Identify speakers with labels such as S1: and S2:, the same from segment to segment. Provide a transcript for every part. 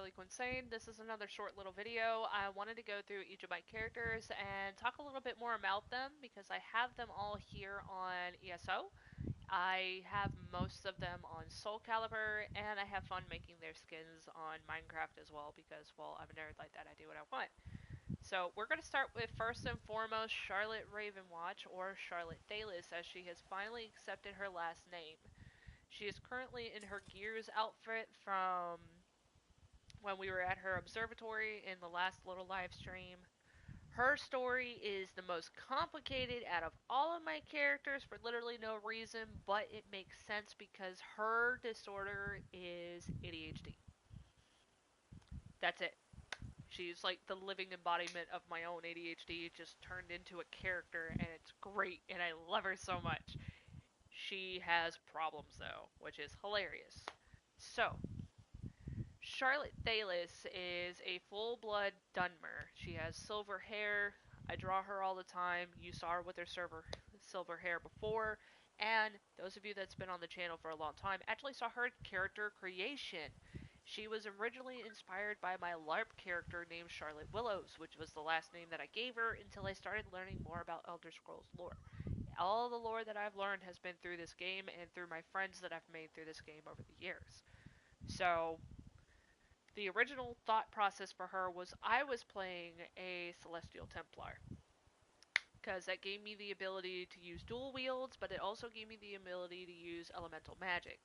S1: Lily Quinsane. This is another short little video. I wanted to go through each of my characters and talk a little bit more about them because I have them all here on ESO. I have most of them on Soul Calibur, and I have fun making their skins on Minecraft as well because, well, I'm a nerd like that. I do what I want. So we're going to start with first and foremost Charlotte Ravenwatch, or Charlotte Thalis, as she has finally accepted her last name. She is currently in her Gears outfit from when we were at her observatory in the last little live stream. Her story is the most complicated out of all of my characters for literally no reason, but it makes sense because her disorder is ADHD. That's it. She's like the living embodiment of my own ADHD, just turned into a character, and it's great, and I love her so much. She has problems, though, which is hilarious. So, Charlotte Thalis is a full-blood Dunmer. She has silver hair. I draw her all the time. You saw her with her silver hair before. And those of you that's been on the channel for a long time actually saw her character creation. She was originally inspired by my LARP character named Charlotte Willows, which was the last name that I gave her until I started learning more about Elder Scrolls lore. All the lore that I've learned has been through this game and through my friends that I've made through this game over the years. So, the original thought process for her was I was playing a Celestial Templar, because that gave me the ability to use dual wields, but it also gave me the ability to use elemental magic.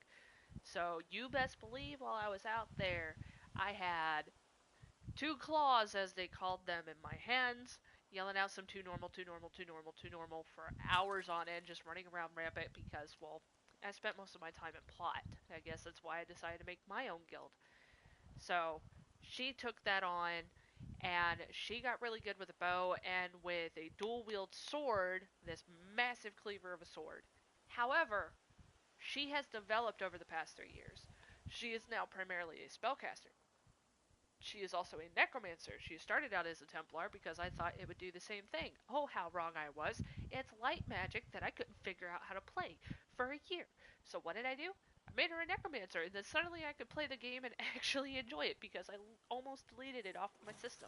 S1: So you best believe while I was out there, I had two claws, as they called them, in my hands, yelling out some too normal, too normal, too normal, too normal for hours on end, just running around rampant because, well, I spent most of my time in plot. I guess that's why I decided to make my own guild. So she took that on, and she got really good with a bow and with a dual wield sword, this massive cleaver of a sword. However, she has developed over the past 3 years. She is now primarily a spellcaster. She is also a necromancer. She started out as a Templar because I thought it would do the same thing. Oh, how wrong I was. It's light magic that I couldn't figure out how to play for a year. So what did I do? I made her a necromancer, and then suddenly I could play the game and actually enjoy it because I almost deleted it off my system.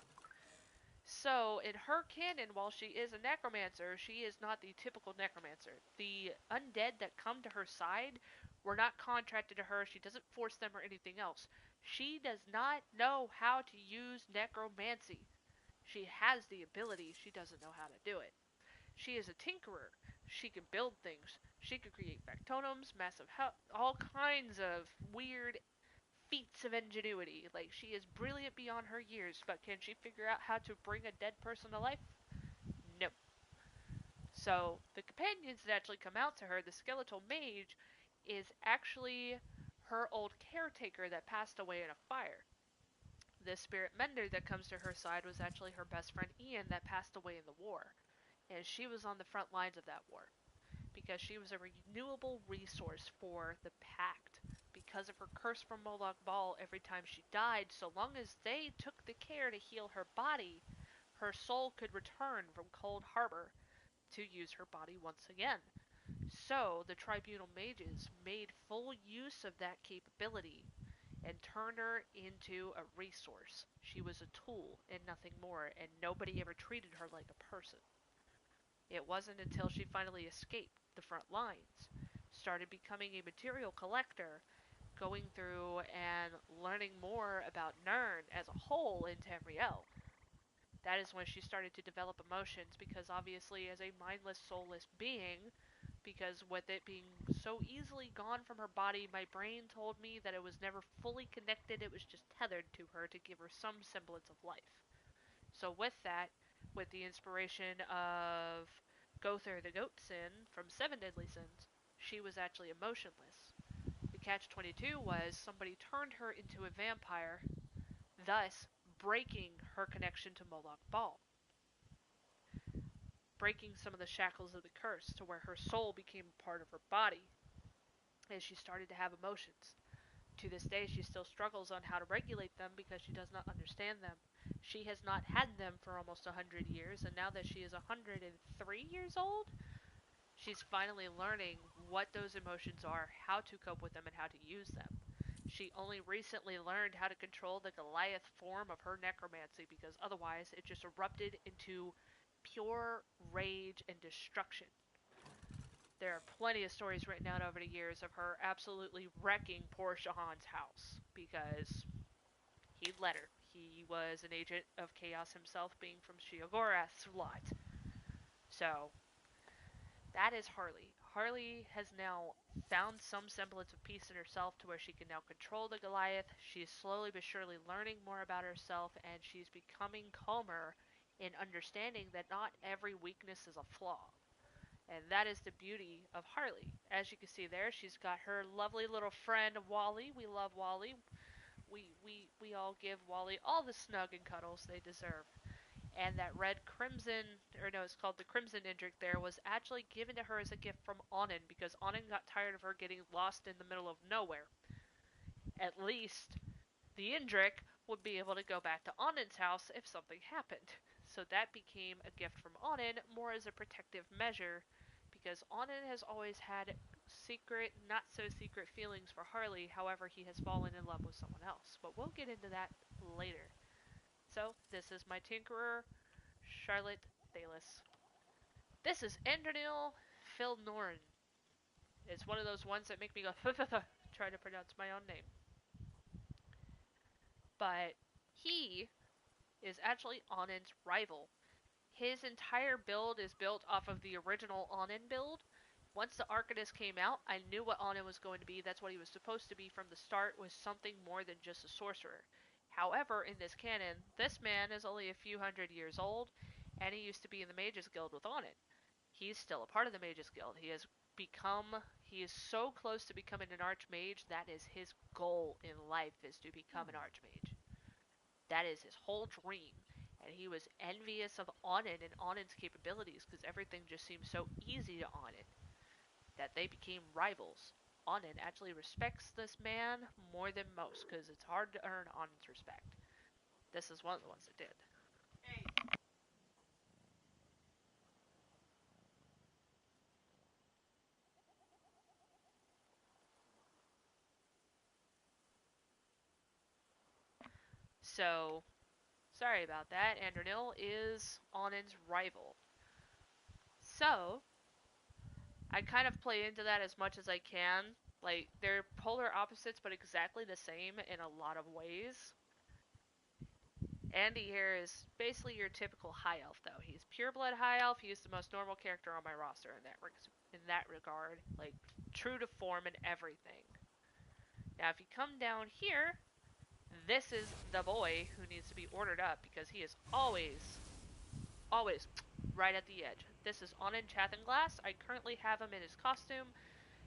S1: So, in her canon, while she is a necromancer, she is not the typical necromancer. The undead that come to her side were not contracted to her. She doesn't force them or anything else. She does not know how to use necromancy. She has the ability, she doesn't know how to do it. She is a tinkerer. She can build things. She can create factoniums, massive all kinds of weird feats of ingenuity. Like, she is brilliant beyond her years, but can she figure out how to bring a dead person to life? No. So, the companions that actually come out to her, the skeletal mage, is actually her old caretaker that passed away in a fire. The spirit mender that comes to her side was actually her best friend Ian that passed away in the war. And she was on the front lines of that war because she was a renewable resource for the Pact. Because of her curse from Moloch Ball, every time she died, so long as they took the care to heal her body, her soul could return from Cold Harbor to use her body once again. So the Tribunal Mages made full use of that capability and turned her into a resource. She was a tool and nothing more, and nobody ever treated her like a person. It wasn't until she finally escaped the front lines, started becoming a material collector, going through and learning more about Nirn as a whole in Tamriel. That is when she started to develop emotions, because obviously as a mindless, soulless being, because with it being so easily gone from her body, my brain told me that it was never fully connected, it was just tethered to her to give her some semblance of life. So with that, with the inspiration of Gother the Goat Sin from Seven Deadly Sins, she was actually emotionless. The catch-22 was somebody turned her into a vampire, thus breaking her connection to Moloch Ball, breaking some of the shackles of the curse to where her soul became a part of her body as she started to have emotions. To this day, she still struggles on how to regulate them because she does not understand them. She has not had them for almost 100 years, and now that she is 103 years old, she's finally learning what those emotions are, how to cope with them, and how to use them. she only recently learned how to control the Goliath form of her necromancy because otherwise it just erupted into pure rage and destruction. There are plenty of stories written down over the years of her absolutely wrecking poor Shahan's house because he let her. He was an agent of chaos himself, being from Sheogorath's lot. So, that is Harley. Harley has now found some semblance of peace in herself to where she can now control the Goliath. She's slowly but surely learning more about herself, and she's becoming calmer in understanding that not every weakness is a flaw. And that is the beauty of Harley. As you can see there, she's got her lovely little friend Wally. We love Wally. We all give Wally all the snug and cuddles they deserve. And that red crimson, or no, it's called the crimson Indrik there, was actually given to her as a gift from Onin because Onin got tired of her getting lost in the middle of nowhere. At least the Indrik would be able to go back to Onin's house if something happened. So that became a gift from Onin more as a protective measure because Onin has always had secret, not so secret feelings for Harley. However, he has fallen in love with someone else. But we'll get into that later. So, this is my Tinkerer, Charlotte Thalis. This is Endernil Filnorn. It's one of those ones that make me go try to pronounce my own name. But he is actually Onin's rival. His entire build is built off of the original Onin build. Once the Arcanist came out, I knew what Onin was going to be. That's what he was supposed to be from the start, was something more than just a sorcerer. However, in this canon, this man is only a few hundred years old, and he used to be in the Mages Guild with Onin. He's still a part of the Mages Guild. He is so close to becoming an Archmage, that is his goal in life, is to become an Archmage. That is his whole dream. And he was envious of Onin and Onin's capabilities because everything just seemed so easy to Onin that they became rivals. Onin actually respects this man more than most because it's hard to earn Onin's respect. This is one of the ones that did. So, sorry about that. Andronil is Onin's rival. So, I kind of play into that as much as I can. Like, they're polar opposites, but exactly the same in a lot of ways. Andy here is basically your typical high elf, though. He's pureblood high elf. He's the most normal character on my roster in that regard, like true to form and everything. Now, if you come down here, this is the boy who needs to be ordered up because he is always right at the edge. This is Onin Chathenglass. I currently have him in his costume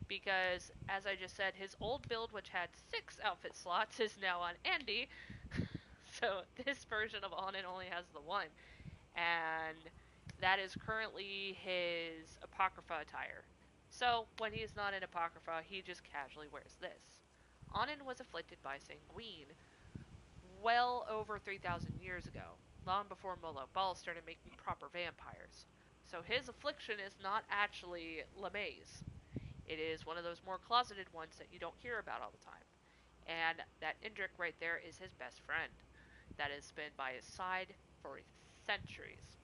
S1: because, as I just said, his old build, which had 6 outfit slots, is now on Andy. So this version of Onin only has the 1. And that is currently his Apocrypha attire. So when he's not in Apocrypha, he just casually wears this. Onin was afflicted by sanguine well over 3,000 years ago, long before Molo Ball started making proper vampires. So his affliction is not actually LeMay's. It is one of those more closeted ones that you don't hear about all the time. And that Indrik right there is his best friend. That has been by his side for centuries.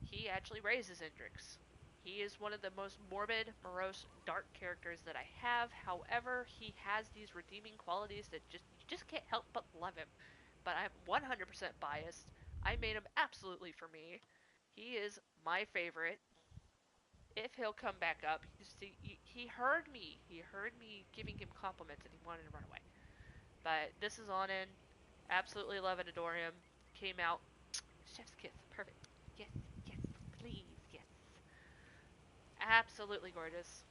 S1: He actually raises Indriks. He is one of the most morbid, morose, dark characters that I have. However, he has these redeeming qualities that you just can't help but love him. But I'm 100% biased. I made him absolutely for me. He is my favorite. If he'll come back up, he heard me. He heard me giving him compliments and he wanted to run away. But this is Onin. Absolutely love and adore him. Came out. Chef's kiss. Perfect. Yes, yes, please, yes. Absolutely gorgeous.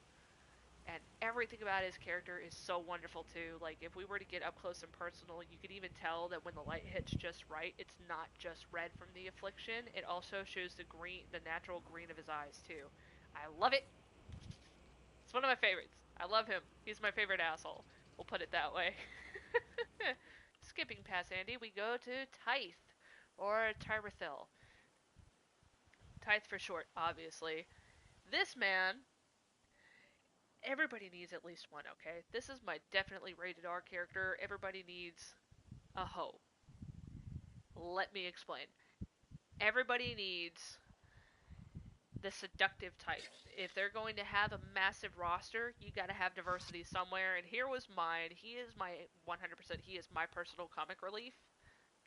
S1: And everything about his character is so wonderful too. Like, if we were to get up close and personal, you could even tell that when the light hits just right, it's not just red from the affliction. It also shows the green, the natural green of his eyes too. I love it. It's one of my favorites. I love him. He's my favorite asshole. We'll put it that way. Skipping past Andy, we go to Tyth, or Tyrithil. Tyth for short, obviously. This man everybody needs at least one, okay? This is my definitely rated R character. Everybody needs a hoe. Let me explain. Everybody needs the seductive type. If they're going to have a massive roster, you got to have diversity somewhere. And here was mine. He is my 100%. He is my personal comic relief.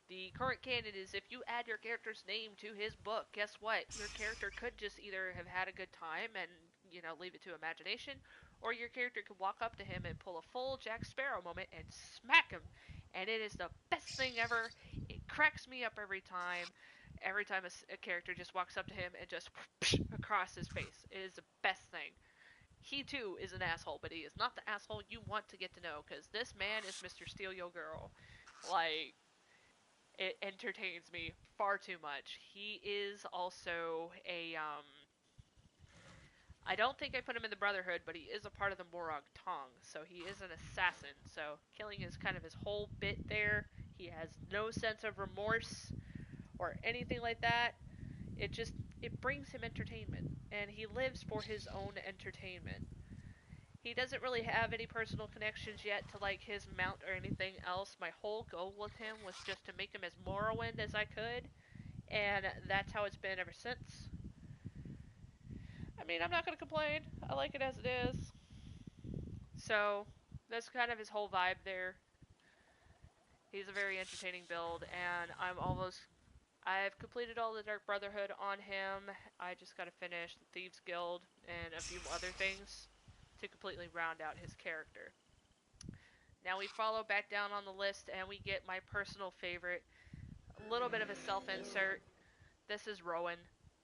S1: The current canon is if you add your character's name to his book, guess what? Your character could just either have had a good time and, leave it to imagination, or your character could walk up to him and pull a full Jack Sparrow moment and smack him. And it is the best thing ever. It cracks me up every time. Every time a character just walks up to him and just across his face. It is the best thing. He too is an asshole, but he is not the asshole you want to get to know, because this man is Mr. Steal Your Girl. Like, it entertains me far too much. He is also I don't think I put him in the Brotherhood, but he is a part of the Morag Tong, so he is an assassin. So killing is kind of his whole bit there. He has no sense of remorse or anything like that. It brings him entertainment, and he lives for his own entertainment. He doesn't really have any personal connections yet to like his mount or anything else. My whole goal with him was just to make him as Morrowind as I could, and that's how it's been ever since. I mean, I'm not gonna complain. I like it as it is. So that's kind of his whole vibe there. He's a very entertaining build, and I've completed all the Dark Brotherhood on him. I just gotta finish the Thieves Guild and a few other things to completely round out his character. Now we follow back down on the list and we get my personal favorite, a little bit of a self-insert. This is Rowan.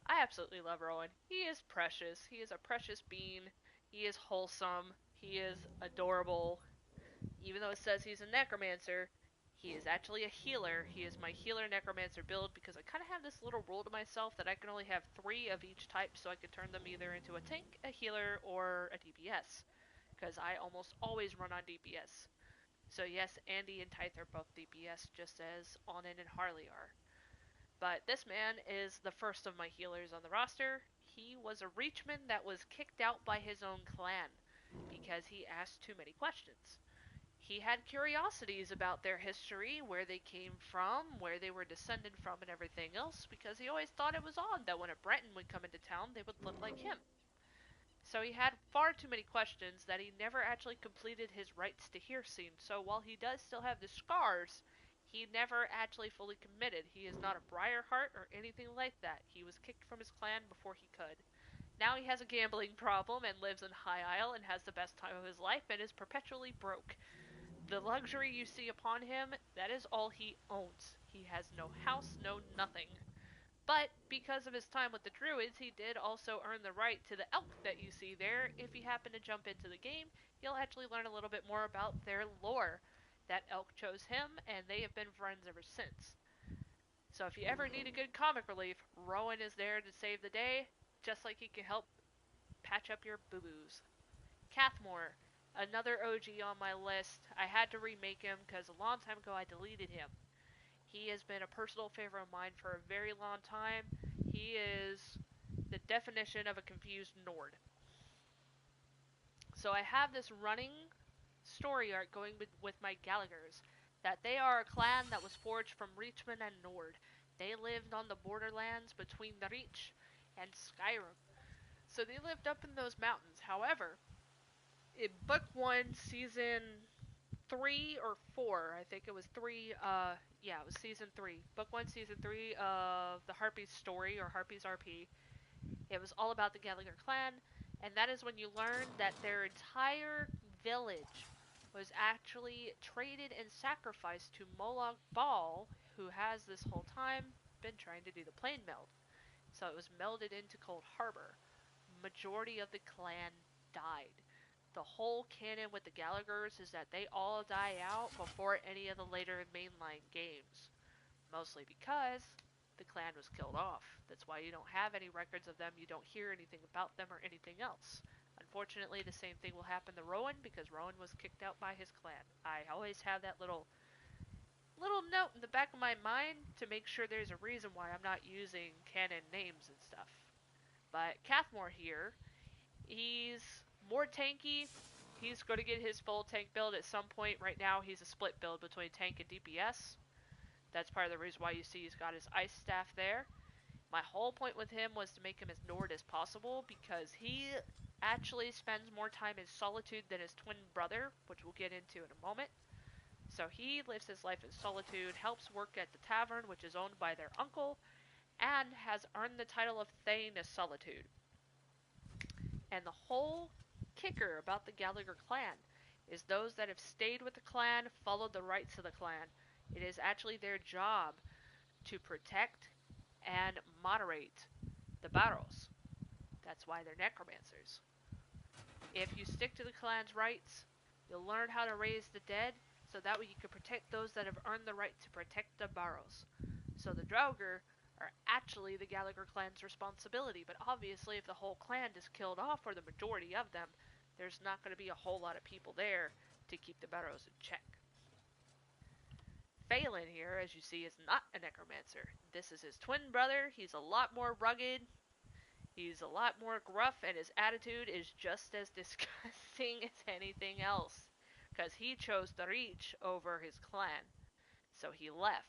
S1: I absolutely love Rowan. He is precious. He is a precious bean. He is wholesome. He is adorable. Even though it says he's a necromancer, he is actually a healer. He is my healer necromancer build because I kind of have this little rule to myself that I can only have 3 of each type, so I could turn them either into a tank, a healer, or a DPS. Because I almost always run on DPS. So yes, Andy and Tithe are both DPS, just as Onin and Harley are. But this man is the first of my healers on the roster. He was a Reachman that was kicked out by his own clan because he asked too many questions. He had curiosities about their history, where they came from, where they were descended from, and everything else, because he always thought it was odd that when a Breton would come into town, they would look like him. So he had far too many questions that he never actually completed his rites to hear scene. So while he does still have the scars, he never actually fully committed. He is not a Briarheart or anything like that. He was kicked from his clan before he could. Now he has a gambling problem and lives in High Isle and has the best time of his life and is perpetually broke. The luxury you see upon him, that is all he owns. He has no house, no nothing. But because of his time with the Druids, he did also earn the right to the elk that you see there. If you happen to jump into the game, you'll actually learn a little bit more about their lore. That elk chose him, and they have been friends ever since. So if you ever need a good comic relief, Rowan is there to save the day, just like he can help patch up your boo-boos. Cathmore, another OG on my list. I had to remake him because a long time ago I deleted him. He has been a personal favorite of mine for a very long time. He is the definition of a confused Nord. So I have this running story arc going with my Gallaghers, that they are a clan that was forged from Reachman and Nord. They lived on the borderlands between the Reach and Skyrim. So they lived up in those mountains. However, in book 1, season 3 or 4, I think it was 3, yeah, it was season 3. Book 1, season 3 of the Harpies story, or Harpies RP. It was all about the Gallagher clan, and that is when you learn that their entire village was actually traded and sacrificed to Moloch Ball, who has this whole time been trying to do the plane meld. So it was melded into Cold Harbor. Majority of the clan died. The whole canon with the Gallaghers is that they all die out before any of the later mainline games. Mostly because the clan was killed off. That's why you don't have any records of them, you don't hear anything about them or anything else. Unfortunately, the same thing will happen to Rowan because Rowan was kicked out by his clan. I always have that little note in the back of my mind to make sure there's a reason why I'm not using canon names and stuff. But Cathmore here, he's more tanky. He's going to get his full tank build at some point. Right now, he's a split build between tank and DPS. That's part of the reason why you see he's got his ice staff there. My whole point with him was to make him as Nord as possible because he actually spends more time in solitude than his twin brother, which we'll get into in a moment. So he lives his life in solitude, helps work at the tavern, which is owned by their uncle, and has earned the title of Thane of Solitude. And the whole kicker about the Gallagher clan is those that have stayed with the clan, followed the rights of the clan. It is actually their job to protect and moderate the battles. That's why they're necromancers. If you stick to the clan's rights, you'll learn how to raise the dead, so that way you can protect those that have earned the right to protect the barrows. So the Draugr are actually the Gallagher clan's responsibility, but obviously if the whole clan is killed off, or the majority of them, there's not going to be a whole lot of people there to keep the barrows in check. Phelan here, as you see, is not a necromancer. This is his twin brother. He's a lot more rugged. He's a lot more gruff, and his attitude is just as disgusting as anything else. Because he chose the Reach over his clan. So he left.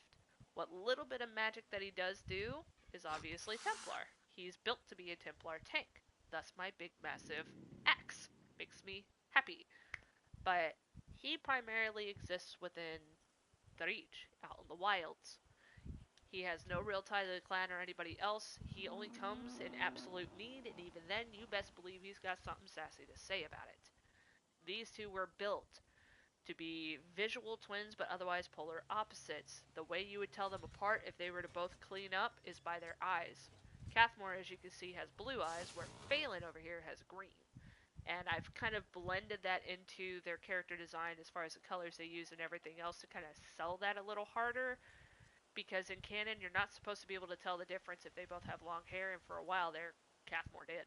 S1: What little bit of magic that he does do is obviously Templar. He's built to be a Templar tank. Thus my big massive axe. Makes me happy. But he primarily exists within the Reach, out in the wilds. He has no real tie to the clan or anybody else. He only comes in absolute need, and even then, you best believe he's got something sassy to say about it. These two were built to be visual twins, but otherwise polar opposites. The way you would tell them apart if they were to both clean up is by their eyes. Cathmore, as you can see, has blue eyes, where Phelan over here has green. And I've kind of blended that into their character design as far as the colors they use and everything else to kind of sell that a little harder. Because in canon, you're not supposed to be able to tell the difference if they both have long hair, and for a while there, Cathmore did.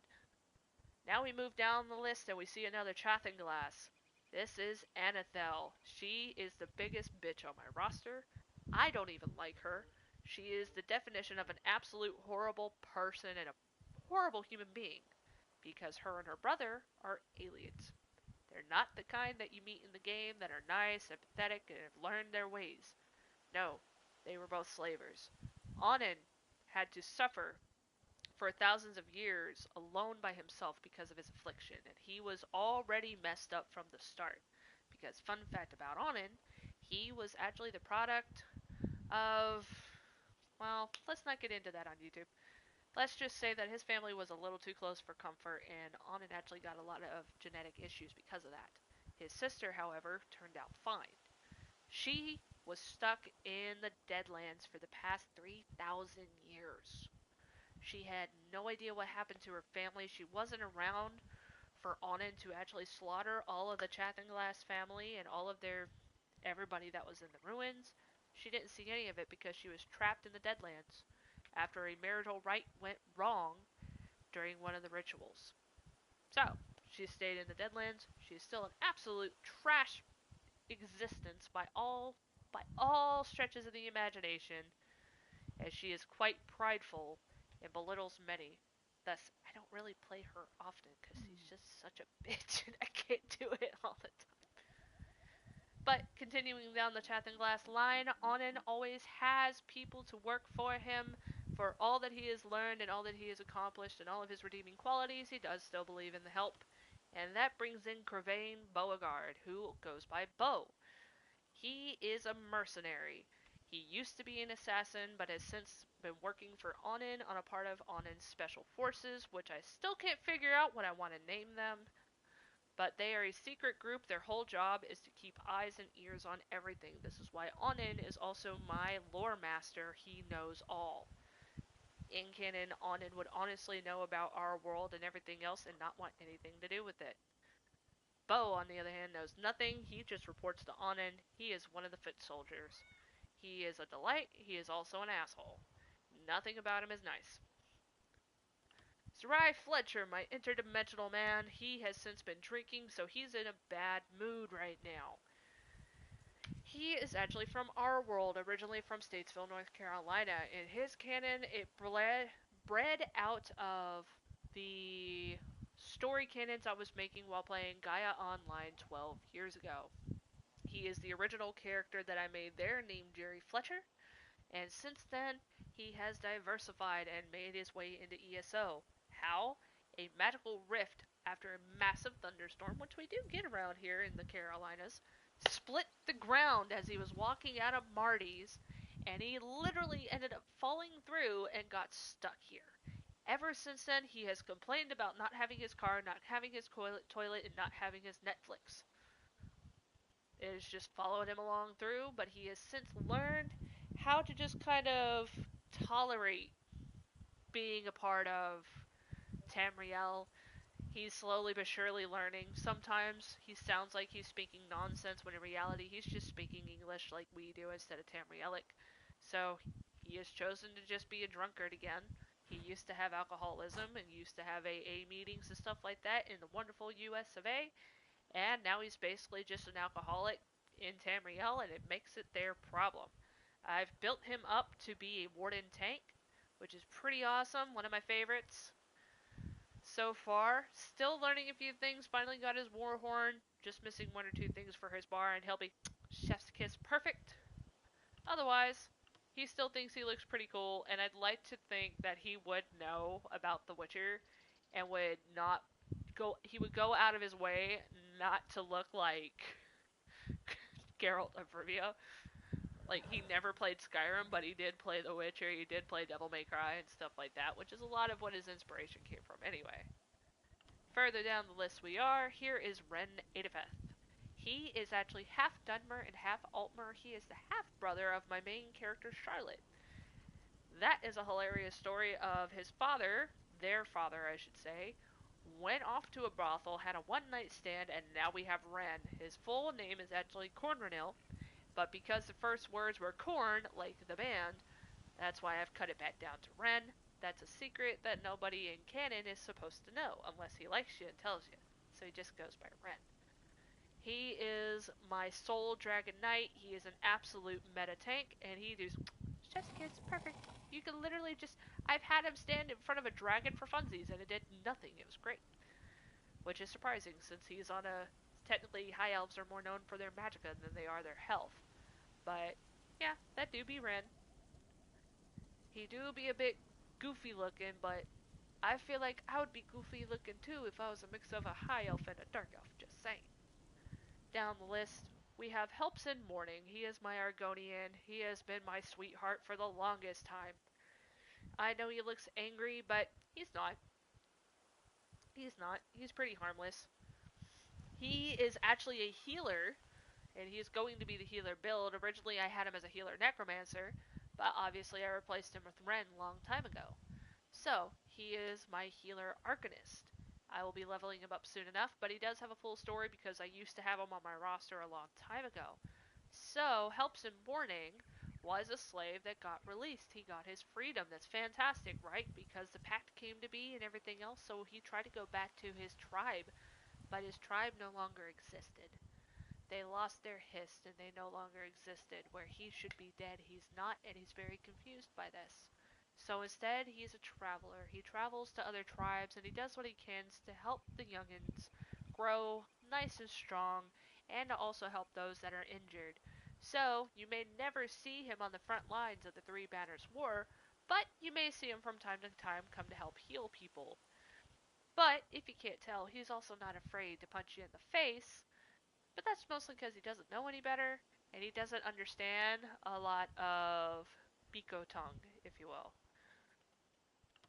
S1: Now we move down the list and we see another Chathenglass. This is Anethel. She is the biggest bitch on my roster. I don't even like her. She is the definition of an absolute horrible person and a horrible human being. Because her and her brother are aliens. They're not the kind that you meet in the game that are nice, empathetic, and have learned their ways. No, they were both slavers. Onin had to suffer for thousands of years alone by himself because of his affliction, and he was already messed up from the start. Because, fun fact about Onin, he was actually the product of, well, let's not get into that on YouTube. Let's just say that his family was a little too close for comfort, and Onin actually got a lot of genetic issues because of that. His sister, however, turned out fine. She was stuck in the Deadlands for the past 3,000 years. She had no idea what happened to her family. She wasn't around for Onin to actually slaughter all of the Chathenglass family and all of everybody that was in the ruins. She didn't see any of it because she was trapped in the Deadlands after a marital rite went wrong during one of the rituals. So, she stayed in the Deadlands. She's still an absolute trash existence by all stretches of the imagination, as she is quite prideful and belittles many. Thus, I don't really play her often because she's just such a bitch and I can't do it all the time. But continuing down the Chathenglass line, Onin always has people to work for him. For all that he has learned and all that he has accomplished and all of his redeeming qualities, he does still believe in the help. And that brings in Cravain Beauregard, who goes by Beau. He is a mercenary. He used to be an assassin, but has since been working for Onin on a part of Onin's special forces, which I still can't figure out what I want to name them. But they are a secret group. Their whole job is to keep eyes and ears on everything. This is why Onin is also my lore master. He knows all. In canon, Onin would honestly know about our world and everything else and not want anything to do with it. Beau, on the other hand, knows nothing. He just reports to Onin. He is one of the foot soldiers. He is a delight. He is also an asshole. Nothing about him is nice. Zerai Fletcher, my interdimensional man, he has since been drinking, so he's in a bad mood right now. He is actually from our world, originally from Statesville, North Carolina. In his canon, it bred out of the story canons I was making while playing Gaia Online 12 years ago. He is the original character that I made there, named Jerry Fletcher, and since then, he has diversified and made his way into ESO. How? A magical rift after a massive thunderstorm, which we do get around here in the Carolinas, split the ground as he was walking out of Marty's, and he literally ended up falling through and got stuck here. Ever since then, he has complained about not having his car, not having his toilet, and not having his Netflix. It has just followed him along through, but he has since learned how to just kind of tolerate being a part of Tamriel. He's slowly but surely learning. Sometimes he sounds like he's speaking nonsense when in reality he's just speaking English like we do instead of Tamrielic. So he has chosen to just be a drunkard again. He used to have alcoholism and used to have AA meetings and stuff like that in the wonderful US of A. And now he's basically just an alcoholic in Tamriel, and it makes it their problem. I've built him up to be a Warden tank, which is pretty awesome, one of my favorites so far. Still learning a few things, finally got his war horn, just missing one or two things for his bar, and he'll be chef's kiss perfect. Otherwise, he still thinks he looks pretty cool, and I'd like to think that he would know about The Witcher and would not he would go out of his way not to look like Geralt of Rivia. Like, he never played Skyrim, but he did play The Witcher, he did play Devil May Cry and stuff like that, which is a lot of what his inspiration came from anyway. Further down the list we are, here is Ren Adafeth. He is actually half Dunmer and half Altmer. He is the half-brother of my main character, Charlotte. That is a hilarious story of his father, their father I should say, went off to a brothel, had a one-night stand, and now we have Ren. His full name is actually Cornrenil, but because the first words were corn, like the band, that's why I've cut it back down to Ren. That's a secret that nobody in canon is supposed to know, unless he likes you and tells you. So he just goes by Ren. He is my soul dragon knight. He is an absolute meta tank, and he does chest kiss perfect. You can literally just... I've had him stand in front of a dragon for funsies, and it did nothing. It was great. Which is surprising, since he's on a... Technically, high elves are more known for their magicka than they are their health. But, yeah, that do be Ren. He do be a bit goofy looking, but I feel like I would be goofy looking too if I was a mix of a high elf and a dark elf, just saying. Down the list, we have Helpson Morning. He is my Argonian. He has been my sweetheart for the longest time. I know he looks angry, but he's not. He's not. He's pretty harmless. He is actually a healer, and he's going to be the healer build. Originally, I had him as a healer necromancer, but obviously I replaced him with Ren a long time ago. So, he is my healer arcanist. I will be leveling him up soon enough, but he does have a full story because I used to have him on my roster a long time ago. So, Helpson Morning was a slave that got released. He got his freedom. That's fantastic, right? Because the pact came to be and everything else, so he tried to go back to his tribe, but his tribe no longer existed. They lost their hist and they no longer existed. Where he should be dead, he's not, and he's very confused by this. So instead, he's a traveler. He travels to other tribes and he does what he can to help the youngins grow nice and strong and to also help those that are injured. So, you may never see him on the front lines of the Three Banners War, but you may see him from time to time come to help heal people. But, if you can't tell, he's also not afraid to punch you in the face, but that's mostly because he doesn't know any better, and he doesn't understand a lot of Biko tongue, if you will.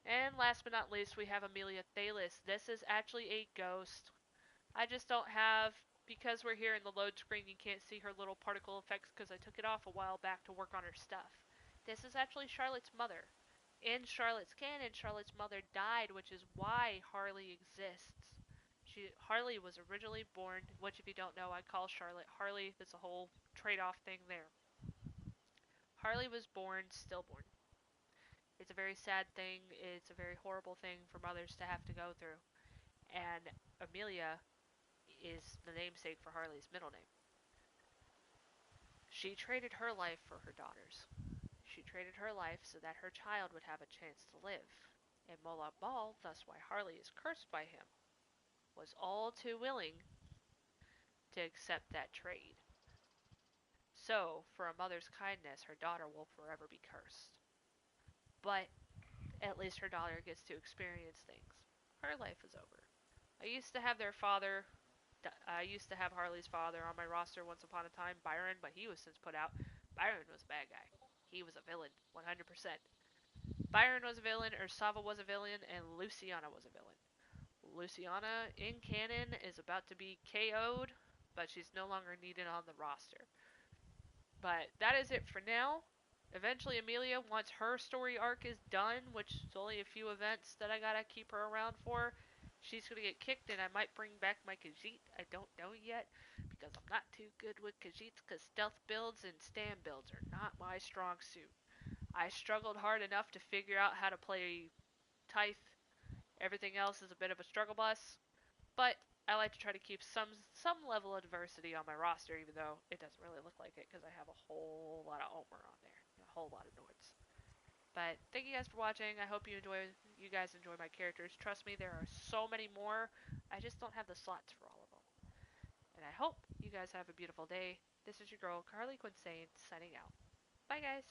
S1: And last but not least, we have Amelia Thalis. This is actually a ghost. I just don't have, because we're here in the load screen, you can't see her little particle effects because I took it off a while back to work on her stuff. This is actually Charlotte's mother. In Charlotte's canon, Charlotte's mother died, which is why Harley exists. Harley was originally born, which if you don't know, I call Charlotte Harley. There's a whole trade-off thing there. Harley was born stillborn. It's a very sad thing. It's a very horrible thing for mothers to have to go through. And Amelia is the namesake for Harley's middle name. She traded her life for her daughter's. She traded her life so that her child would have a chance to live. And Molag Bal, thus why Harley is cursed by him. was all too willing to accept that trade. So, for a mother's kindness, her daughter will forever be cursed. But at least her daughter gets to experience things. Her life is over. I used to have their father. I used to have Harley's father on my roster once upon a time, Byron, but he was since put out. Byron was a bad guy. He was a villain, 100%. Byron was a villain, Ursava was a villain, and Luciana was a villain. Luciana, in canon, is about to be KO'd, but she's no longer needed on the roster. But that is it for now. Eventually, Amelia, once her story arc is done, which is only a few events that I gotta keep her around for, she's gonna get kicked, and I might bring back my Khajiit. I don't know yet, because I'm not too good with Khajiits, because stealth builds and stand builds are not my strong suit. I struggled hard enough to figure out how to play Tithe. Everything else is a bit of a struggle bus, but I like to try to keep some level of diversity on my roster, even though it doesn't really look like it because I have a whole lot of Omer on there, and a whole lot of Nords. But thank you guys for watching. I hope you guys enjoy my characters. Trust me, there are so many more. I just don't have the slots for all of them. And I hope you guys have a beautiful day. This is your girl, Carly Quinsane, signing out. Bye, guys.